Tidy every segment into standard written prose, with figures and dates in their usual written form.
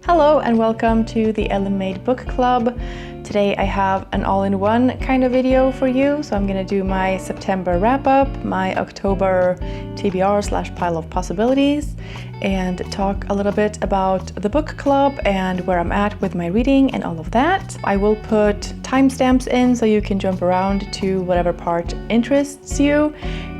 Hello and welcome to the ellenmade book club. Today I have an all-in-one kind of video for you. So I'm gonna do my September wrap-up, my October TBR / pile of possibilities, and talk a little bit about the book club and where I'm at with my reading and all of that. I will put timestamps in so you can jump around to whatever part interests you.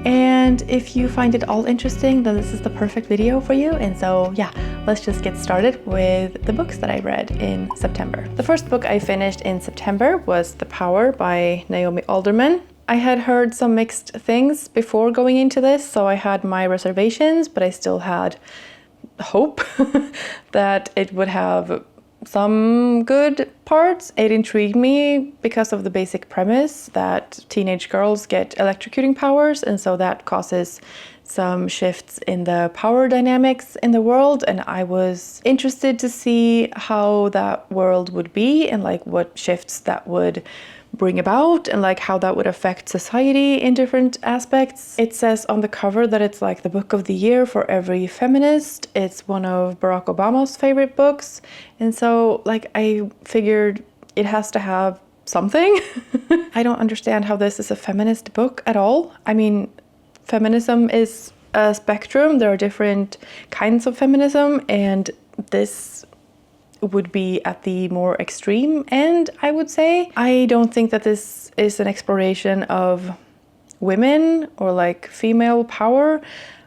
And if you find it all interesting, then this is the perfect video for you. And so yeah, let's just get started with the books that I read in September. The first book I finished in September was The Power by Naomi Alderman. I had heard some mixed things before going into this, so I had my reservations, but I still had hope that it would have some good parts. It intrigued me because of the basic premise that teenage girls get electrocuting powers, and so that causes some shifts in the power dynamics in the world, and I was interested to see how that world would be and like what shifts that would bring about and like how that would affect society in different aspects. It says on the cover that it's like the book of the year for every feminist. It's one of Barack Obama's favorite books, and so like I figured it has to have something. I don't understand how this is a feminist book at all. I mean, feminism is a spectrum. There are different kinds of feminism, and this would be at the more extreme end, I would say. I don't think that this is an exploration of women or like female power.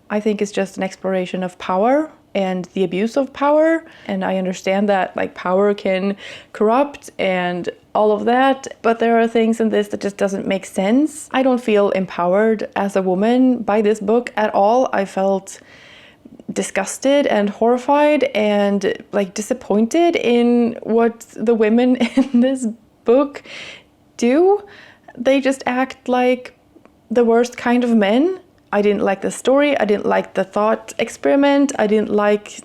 I think it's just an exploration of power and the abuse of power. And I understand that like power can corrupt and all of that, but there are things in this that just doesn't make sense. I don't feel empowered as a woman by this book at all. I felt disgusted and horrified and like disappointed in what the women in this book do. They just act like the worst kind of men. I didn't like the story. I didn't like the thought experiment. I didn't like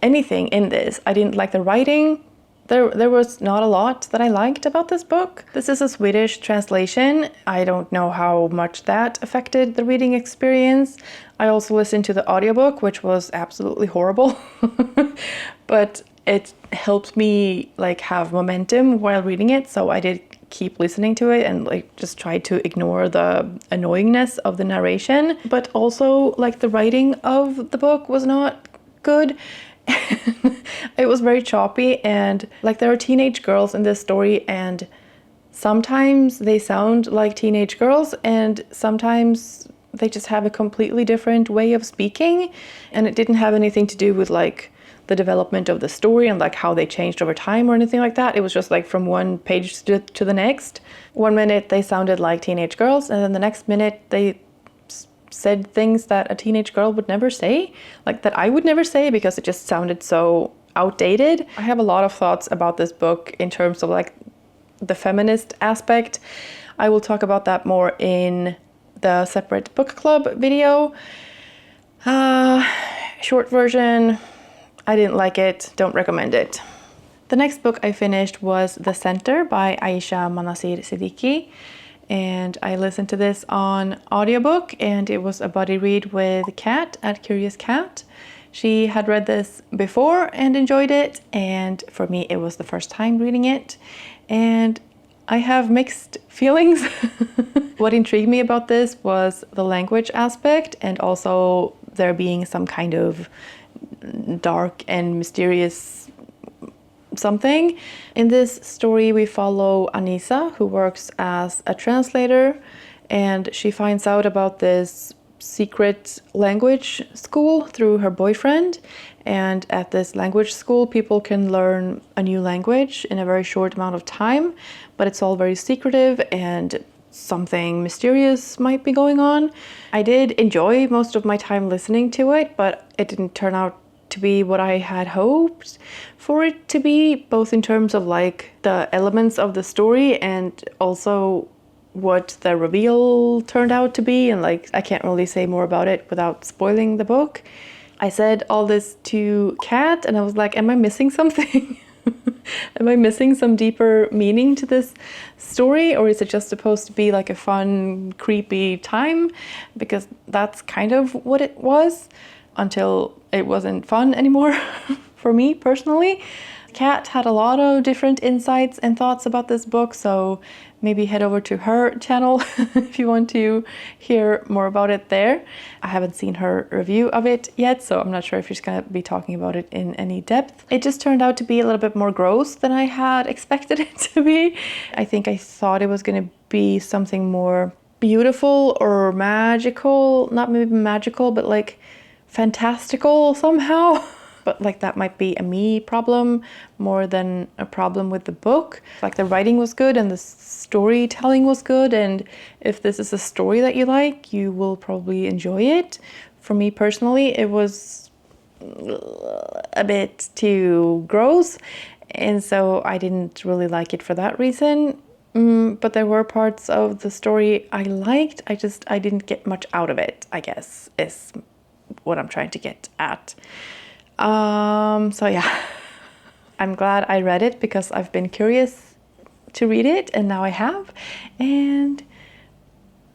anything in this. I didn't like the writing. There was not a lot that I liked about this book. This is a Swedish translation. I don't know how much that affected the reading experience. I also listened to the audiobook, which was absolutely horrible, but it helped me like have momentum while reading it. So I did keep listening to it and like just try to ignore the annoyingness of the narration. But also like the writing of the book was not good. It was very choppy, and like there are teenage girls in this story, and sometimes they sound like teenage girls and sometimes they just have a completely different way of speaking, and it didn't have anything to do with like the development of the story and like how they changed over time or anything like that. It was just like from one page to the next. One minute they sounded like teenage girls, and then the next minute they said things that a teenage girl would never say, like that I would never say, because it just sounded so outdated. I have a lot of thoughts about this book in terms of like the feminist aspect. I will talk about that more in the separate book club video. Short version, I didn't like it, don't recommend it. The next book I finished was The Center by Aisha Manasir Siddiqui. And I listened to this on audiobook, and it was a buddy read with Kat at Curious Cat. She had read this before and enjoyed it, and for me it was the first time reading it, and I have mixed feelings. What intrigued me about this was the language aspect, and also there being some kind of dark and mysterious something. In this story we follow Anissa, who works as a translator, and she finds out about this secret language school through her boyfriend. And at this language school people can learn a new language in a very short amount of time, but it's all very secretive and something mysterious might be going on. I did enjoy most of my time listening to it, but it didn't turn out to be what I had hoped for it to be, both in terms of like the elements of the story and also what the reveal turned out to be. And like I can't really say more about it without spoiling the book. I said all this to Kat and I was like, am I missing something? Am I missing some deeper meaning to this story, or is it just supposed to be like a fun, creepy time? Because that's kind of what it was, until it wasn't fun anymore for me personally. Kat had a lot of different insights and thoughts about this book, so maybe head over to her channel if you want to hear more about it there. I haven't seen her review of it yet, so I'm not sure if she's going to be talking about it in any depth. It just turned out to be a little bit more gross than I had expected it to be. I think I thought it was going to be something more beautiful or magical, not maybe magical, but like fantastical somehow. But like that might be a me problem more than a problem with the book. Like the writing was good and the storytelling was good, and if this is a story that you like, you will probably enjoy it. For me personally, it was a bit too gross, and so I didn't really like it for that reason. But there were parts of the story I liked. I didn't get much out of it, I guess, is what I'm trying to get at. So yeah, I'm glad I read it because I've been curious to read it, and now I have. And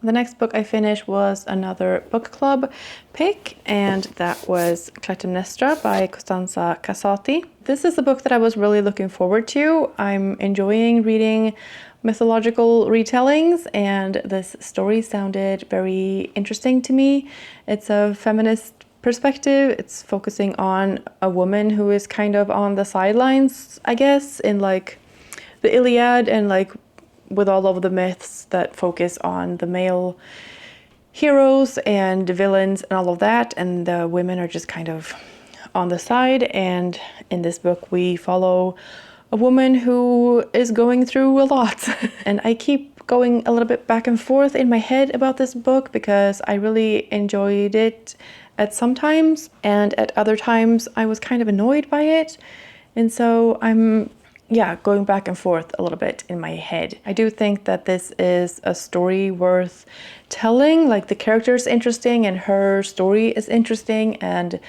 the next book I finished was another book club pick, and that was Clytemnestra by Costanza Casati. This is a book that I was really looking forward to. I'm enjoying reading mythological retellings, and this story sounded very interesting to me. It's a feminist perspective. It's focusing on a woman who is kind of on the sidelines, I guess, in like the Iliad, and like with all of the myths that focus on the male heroes and villains and all of that, and the women are just kind of on the side. And in this book we follow a woman who is going through a lot. And I keep going a little bit back and forth in my head about this book because I really enjoyed it at some times, and at other times I was kind of annoyed by it. And so I'm going back and forth a little bit in my head. I do think that this is a story worth telling. Like the character is interesting and her story is interesting, and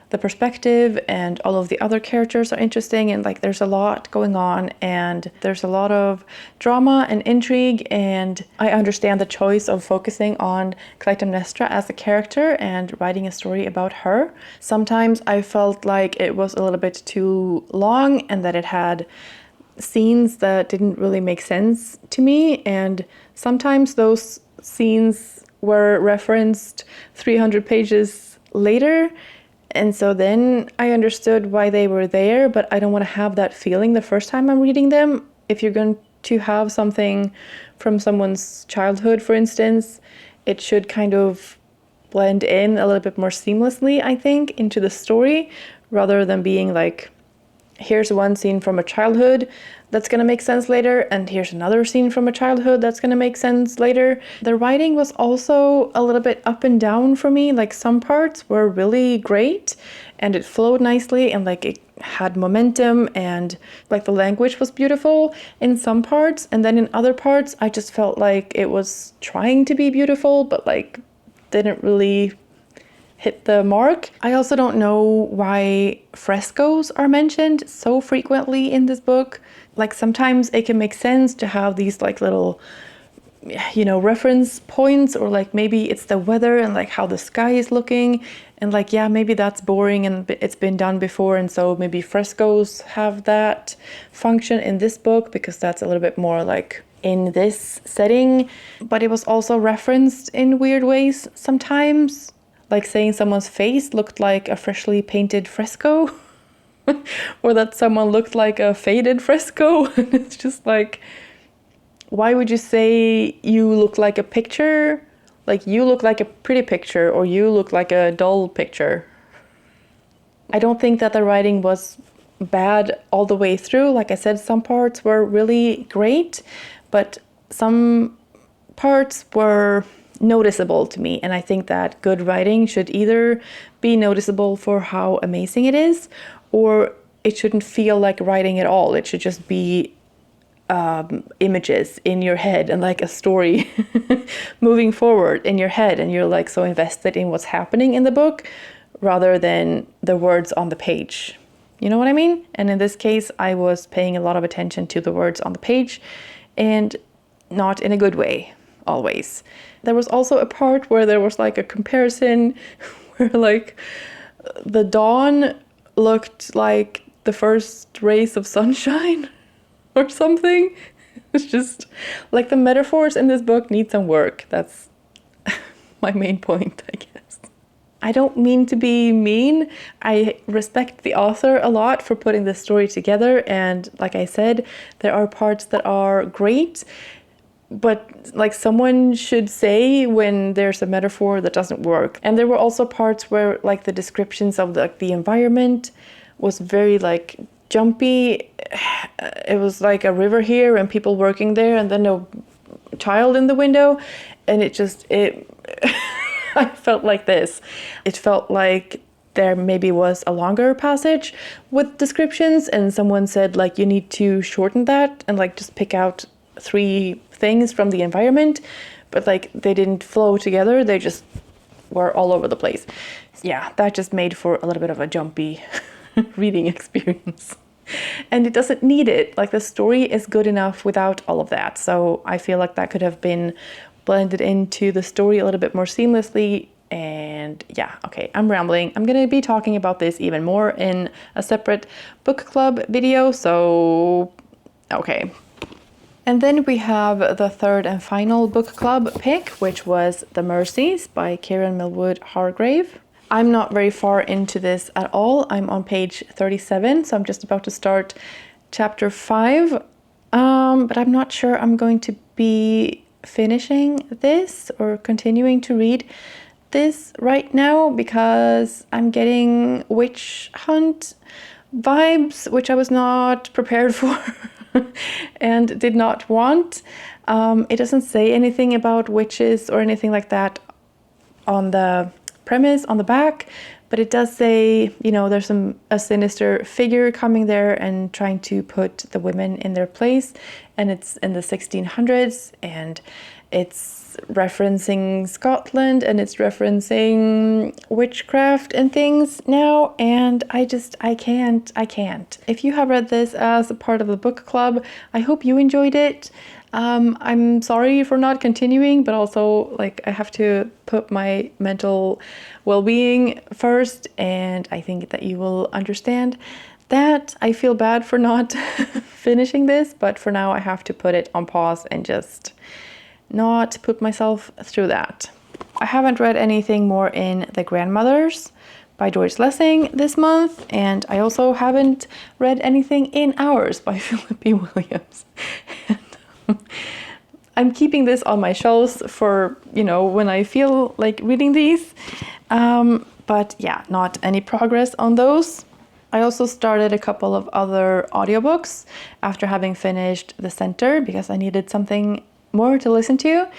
the perspective and all of the other characters are interesting, and like there's a lot going on and there's a lot of drama and intrigue, and I understand the choice of focusing on Clytemnestra as a character and writing a story about her. Sometimes I felt like it was a little bit too long and that it had scenes that didn't really make sense to me, and sometimes those scenes were referenced 300 pages later. And so then I understood why they were there, but I don't want to have that feeling the first time I'm reading them. If you're going to have something from someone's childhood, for instance, it should kind of blend in a little bit more seamlessly, I think, into the story, rather than being like, here's one scene from a childhood that's going to make sense later, and here's another scene from a childhood that's going to make sense later. The writing was also a little bit up and down for me. Like some parts were really great and it flowed nicely and like it had momentum and like the language was beautiful in some parts, and then in other parts I just felt like it was trying to be beautiful but like didn't really hit the mark. I also don't know why frescoes are mentioned so frequently in this book. Like sometimes it can make sense to have these like little, reference points, or like maybe it's the weather and like how the sky is looking, and like, yeah, maybe that's boring and it's been done before, and so maybe frescoes have that function in this book because that's a little bit more like in this setting. But it was also referenced in weird ways sometimes, like saying someone's face looked like a freshly painted fresco or that someone looked like a faded fresco. And it's just like, why would you say you look like a picture? Like you look like a pretty picture, or you look like a dull picture. I don't think that the writing was bad all the way through. Like I said, some parts were really great, but some parts were noticeable to me. And I think that good writing should either be noticeable for how amazing it is, or it shouldn't feel like writing at all. It should just be images in your head and like a story moving forward in your head, and you're like so invested in what's happening in the book rather than the words on the page. You know what I mean? And in this case, I was paying a lot of attention to the words on the page, and not in a good way always. There was also a part where there was like a comparison where like the dawn looked like the first rays of sunshine or something. It's just like the metaphors in this book need some work. That's my main point, I guess. I don't mean to be mean. I respect the author a lot for putting this story together, and like I said, there are parts that are great, but like someone should say when there's a metaphor that doesn't work. And there were also parts where like the descriptions of the environment was very like jumpy. It was like a river here and people working there and then a child in the window, and it I felt like this. It felt like there maybe was a longer passage with descriptions and someone said like you need to shorten that and like just pick out 3 things from the environment, but like they didn't flow together, they just were all over the place. Yeah, that just made for a little bit of a jumpy reading experience. And it doesn't need it. Like the story is good enough without all of that. So I feel like that could have been blended into the story a little bit more seamlessly. And yeah, okay, I'm rambling. I'm gonna be talking about this even more in a separate book club video, so okay. And then we have the third and final book club pick, which was The Mercies by Kieran Millwood Hargrave. I'm not very far into this at all. I'm on page 37, so I'm just about to start chapter 5. But I'm not sure I'm going to be finishing this or continuing to read this right now because I'm getting witch hunt vibes, which I was not prepared for and did not want. It doesn't say anything about witches or anything like that on the premise on the back, but it does say, you know, there's a sinister figure coming there and trying to put the women in their place, and it's in the 1600s, and it's referencing Scotland, and it's referencing witchcraft and things now, and I can't. If you have read this as a part of the book club, I hope you enjoyed it. I'm sorry for not continuing, but also like I have to put my mental well-being first, and I think that you will understand that. I feel bad for not finishing this, but for now I have to put it on pause and just not put myself through that. I haven't read anything more in The Grandmothers by Joyce Lessing this month, and I also haven't read anything in Hours by Philip B. Williams. I'm keeping this on my shelves for, you know, when I feel like reading these. But yeah, not any progress on those. I also started a couple of other audiobooks after having finished The Center because I needed something more to listen to.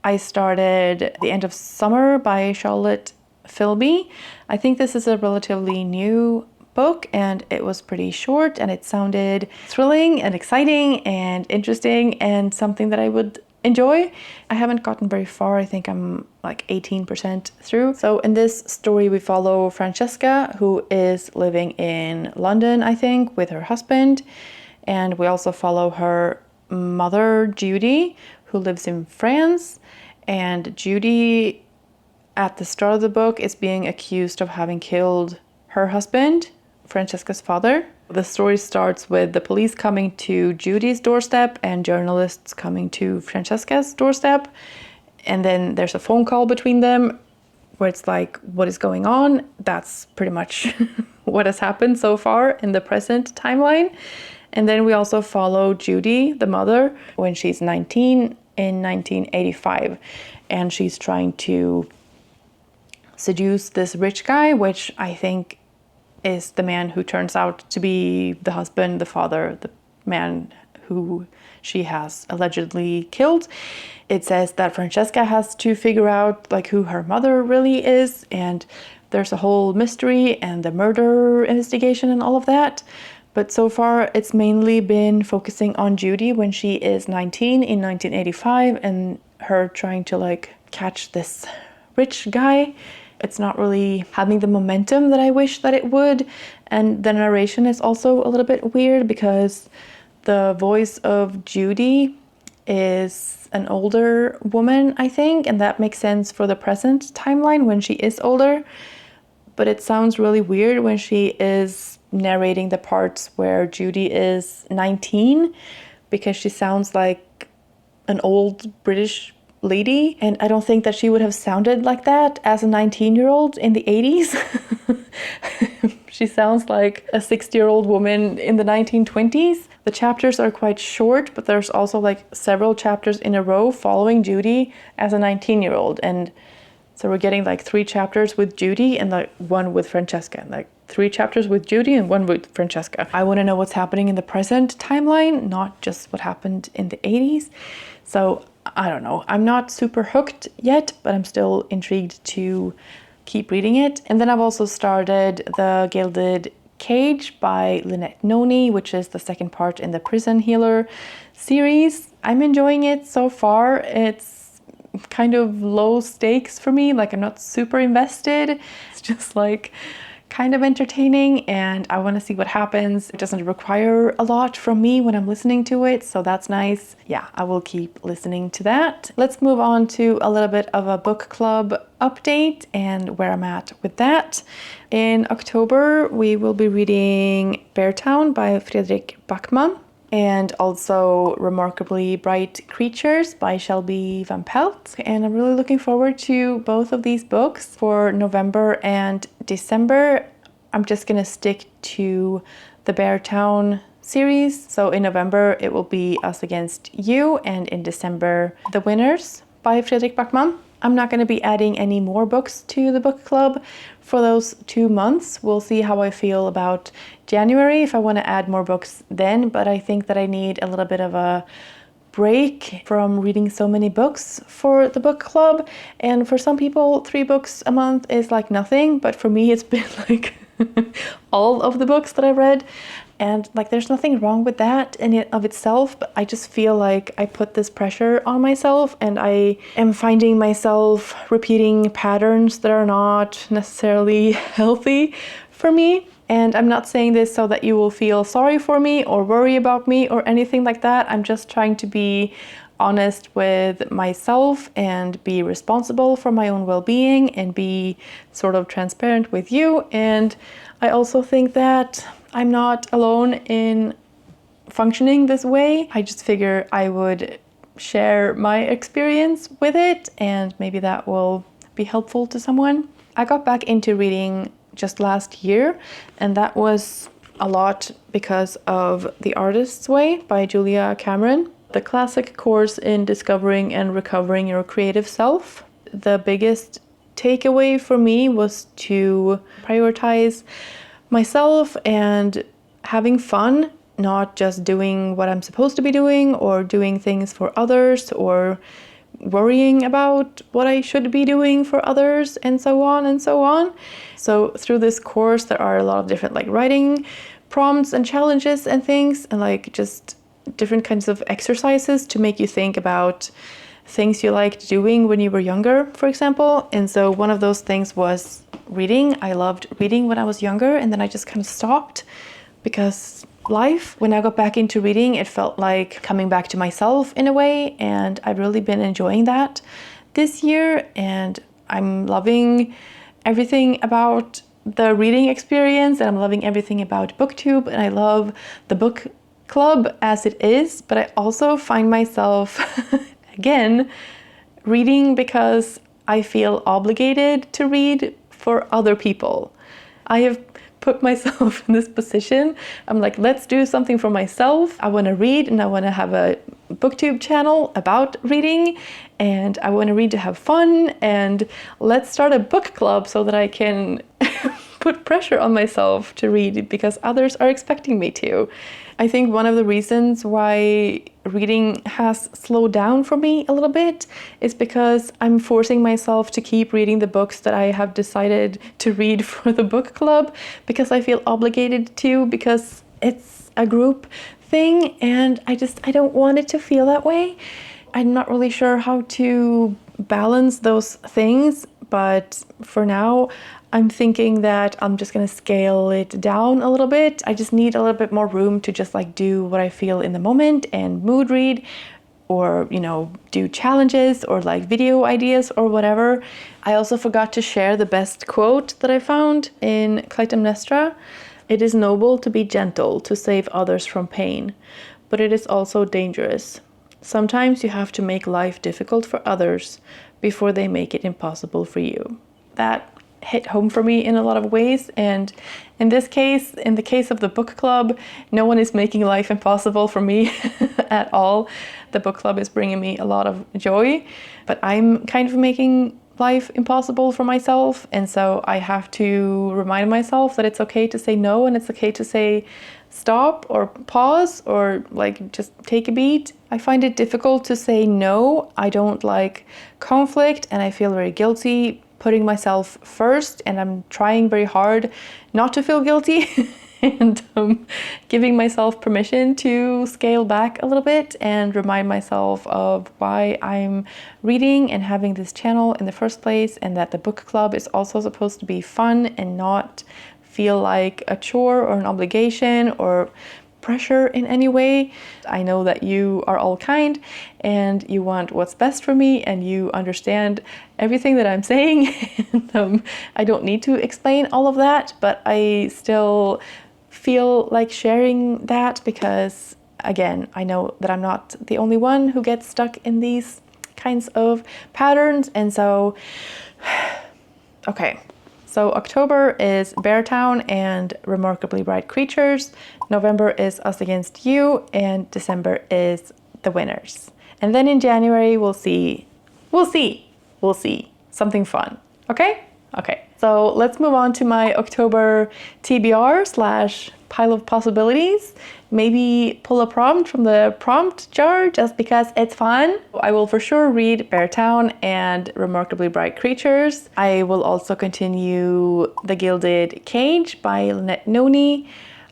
I started The End of Summer by Charlotte Philby. I think this is a relatively new book, and it was pretty short, and it sounded thrilling and exciting and interesting and something that I would enjoy. I haven't gotten very far. I think I'm like 18% through. So in this story we follow Francesca, who is living in London, I think, with her husband, and we also follow her mother, Judy, who lives in France. And Judy, at the start of the book, is being accused of having killed her husband, Francesca's father. The story starts with the police coming to Judy's doorstep and journalists coming to Francesca's doorstep. And then there's a phone call between them where it's like, what is going on? That's pretty much what has happened so far in the present timeline. And then we also follow Judy, the mother, when she's 19 in 1985. And she's trying to seduce this rich guy, which I think is the man who turns out to be the husband, the father, the man who she has allegedly killed. It says that Francesca has to figure out like who her mother really is, and there's a whole mystery and the murder investigation and all of that. But so far it's mainly been focusing on Judy when she is 19 in 1985 and her trying to like catch this rich guy. It's not really having the momentum that I wish that it would. And the narration is also a little bit weird because the voice of Judy is an older woman, I think, and that makes sense for the present timeline when she is older. but it sounds really weird when she is narrating the parts where Judy is 19, because she sounds like an old British lady, and I don't think that she would have sounded like that as a 19-year-old in the 80s. She sounds like a 60-year-old woman in the 1920s. The chapters are quite short, but there's also like several chapters in a row following Judy as a 19-year-old, and so we're getting like 3 chapters with Judy and like 1 with Francesca, and like 3 chapters with Judy and 1 with Francesca. I want to know what's happening in the present timeline, not just what happened in the 80s. So I don't know. I'm not super hooked yet, but I'm still intrigued to keep reading it. And then I've also started The Gilded Cage by Lynette Noni, which is the second part in the Prison Healer series. I'm enjoying it so far. It's kind of low stakes for me. Like, I'm not super invested. It's just like kind of entertaining, and I want to see what happens. It doesn't require a lot from me when I'm listening to it, so that's nice. Yeah, I will keep listening to that. Let's move on to a little bit of a book club update and where I'm at with that. In October, we will be reading Beartown by Fredrik Backman, and also Remarkably Bright Creatures by Shelby Van Pelt. And I'm really looking forward to both of these books for November and December. I'm just gonna stick to the Beartown series. So in November, it will be Us Against You, and in December, The Winners by Fredrik Backman. I'm not going to be adding any more books to the book club for those 2 months. We'll see how I feel about January, if I want to add more books then, but I think that I need a little bit of a break from reading so many books for the book club. And for some people, 3 books a month is like nothing, but for me, it's been like all of the books that I read. And like, there's nothing wrong with that in it of itself, but I just feel like I put this pressure on myself, and I am finding myself repeating patterns that are not necessarily healthy for me. And I'm not saying this so that you will feel sorry for me or worry about me or anything like that. I'm just trying to be honest with myself and be responsible for my own well-being and be sort of transparent with you. And I also think that I'm not alone in functioning this way. I just figure I would share my experience with it, and maybe that will be helpful to someone. I got back into reading just last year, and that was a lot because of The Artist's Way by Julia Cameron, the classic course in discovering and recovering your creative self. The biggest takeaway for me was to prioritize myself and having fun, not just doing what I'm supposed to be doing or doing things for others or worrying about what I should be doing for others, and so on and so on. So through this course, there are a lot of different like writing prompts and challenges and things, and like just different kinds of exercises to make you think about things you liked doing when you were younger, for example. And so one of those things was reading. I loved reading when I was younger, and then I just kind of stopped because life. When I got back into reading, it felt like coming back to myself in a way, and I've really been enjoying that this year, and I'm loving everything about the reading experience, and I'm loving everything about BookTube, and I love the book club as it is, but I also find myself again reading because I feel obligated to read for other people. I have put myself in this position. I'm like, let's do something for myself. I want to read, and I want to have a BookTube channel about reading, and I want to read to have fun, and let's start a book club so that I can put pressure on myself to read because others are expecting me to. I think one of the reasons why reading has slowed down for me a little bit is because I'm forcing myself to keep reading the books that I have decided to read for the book club because I feel obligated to, because it's a group thing, and I don't want it to feel that way. I'm not really sure how to balance those things, but for now I'm thinking that I'm just gonna scale it down a little bit. I just need a little bit more room to just like do what I feel in the moment and mood read or, you know, do challenges or like video ideas or whatever. I also forgot to share the best quote that I found in Clytemnestra. It is noble to be gentle, to save others from pain, but it is also dangerous. Sometimes you have to make life difficult for others before they make it impossible for you. That hit home for me in a lot of ways, and in this case, in the case of the book club, no one is making life impossible for me at all. The book club is bringing me a lot of joy, but I'm kind of making life impossible for myself, and so I have to remind myself that it's okay to say no, and it's okay to say stop or pause or like just take a beat. I find it difficult to say no. I don't like conflict, and I feel very guilty putting myself first, and I'm trying very hard not to feel guilty and giving myself permission to scale back a little bit and remind myself of why I'm reading and having this channel in the first place, and that the book club is also supposed to be fun and not feel like a chore or an obligation or pressure in any way. I know that you are all kind and you want what's best for me, and you understand everything that I'm saying. And, I don't need to explain all of that, but I still feel like sharing that because, again, I know that I'm not the only one who gets stuck in these kinds of patterns. And so, okay. So October is Beartown and Remarkably Bright Creatures. November is Us Against You, and December is The Winners. And then in January, we'll see something fun. Okay? Okay. So let's move on to my October TBR / pile of possibilities. Maybe pull a prompt from the prompt jar just because it's fun. I will for sure read Beartown and Remarkably Bright Creatures. I will also continue The Gilded Cage by Lynette Noni.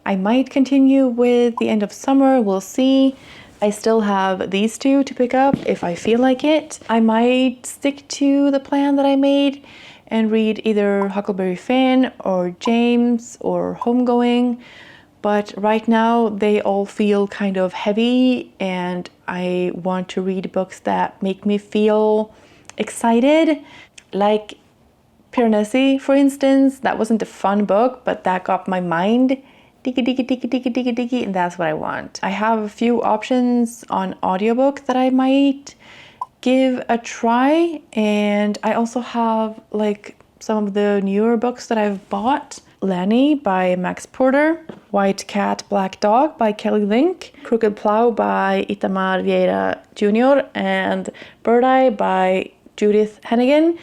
I might continue with The End of Summer, we'll see. I still have these two to pick up if I feel like it. I might stick to the plan that I made and read either Huckleberry Finn or James or Homegoing. But right now they all feel kind of heavy, and I want to read books that make me feel excited. Like Piranesi, for instance. That wasn't a fun book, but that got my mind diggy, and that's what I want. I have a few options on audiobook that I might give a try, and I also have like some of the newer books that I've bought. Lanny by Max Porter, White Cat, Black Dog by Kelly Link, Crooked Plow by Itamar Vieira Jr., and Bird Eye by Judith Hennigan.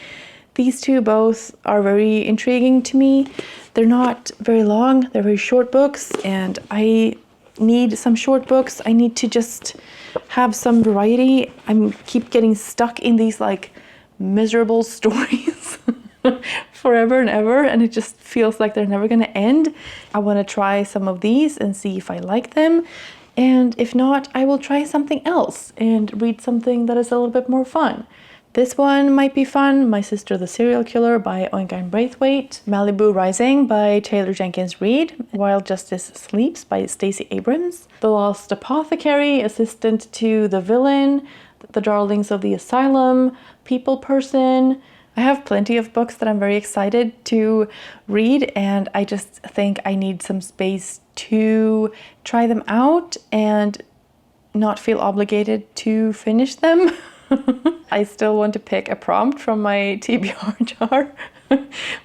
These two both are very intriguing to me. They're not very long, they're very short books, and I need some short books. I need to just have some variety. I keep getting stuck in these like miserable stories forever and ever, and it just feels like they're never gonna end. I want to try some of these and see if I like them, and if not, I will try something else and read something that is a little bit more fun. This one might be fun. My Sister the Serial Killer by Oingarn Braithwaite, Malibu Rising by Taylor Jenkins Reid, While Justice Sleeps by Stacey Abrams, The Lost Apothecary, Assistant to the Villain, The Darlings of the Asylum, People Person. I have plenty of books that I'm very excited to read, and I just think I need some space to try them out and not feel obligated to finish them. I still want to pick a prompt from my TBR jar,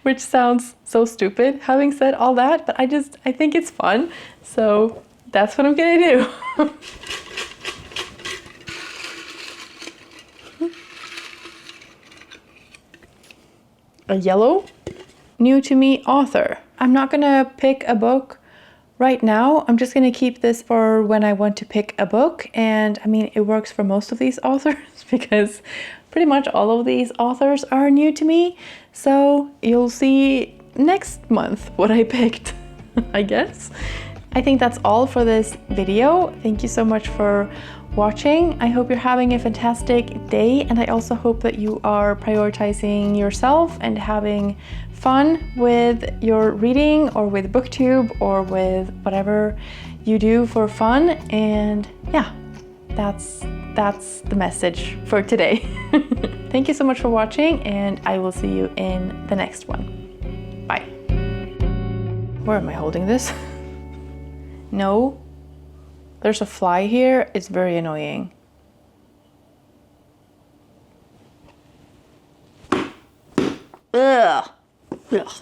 which sounds so stupid having said all that, but I think it's fun, so that's what I'm gonna do. A yellow new to me author. I'm not gonna pick a book right now. I'm just gonna keep this for when I want to pick a book, and I mean it works for most of these authors because pretty much all of these authors are new to me, so you'll see next month what I picked. I guess. I think that's all for this video. Thank you so much for watching. I hope you're having a fantastic day, and I also hope that you are prioritizing yourself and having fun with your reading or with BookTube or with whatever you do for fun. And yeah, that's the message for today. Thank you so much for watching, and I will see you in the next one. Bye. Where am I holding this? No. There's a fly here. It's very annoying. Ugh. Ugh.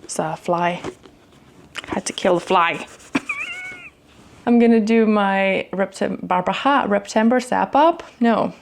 It's a fly. Had to kill the fly. I'm gonna do my Reptember sap up. No.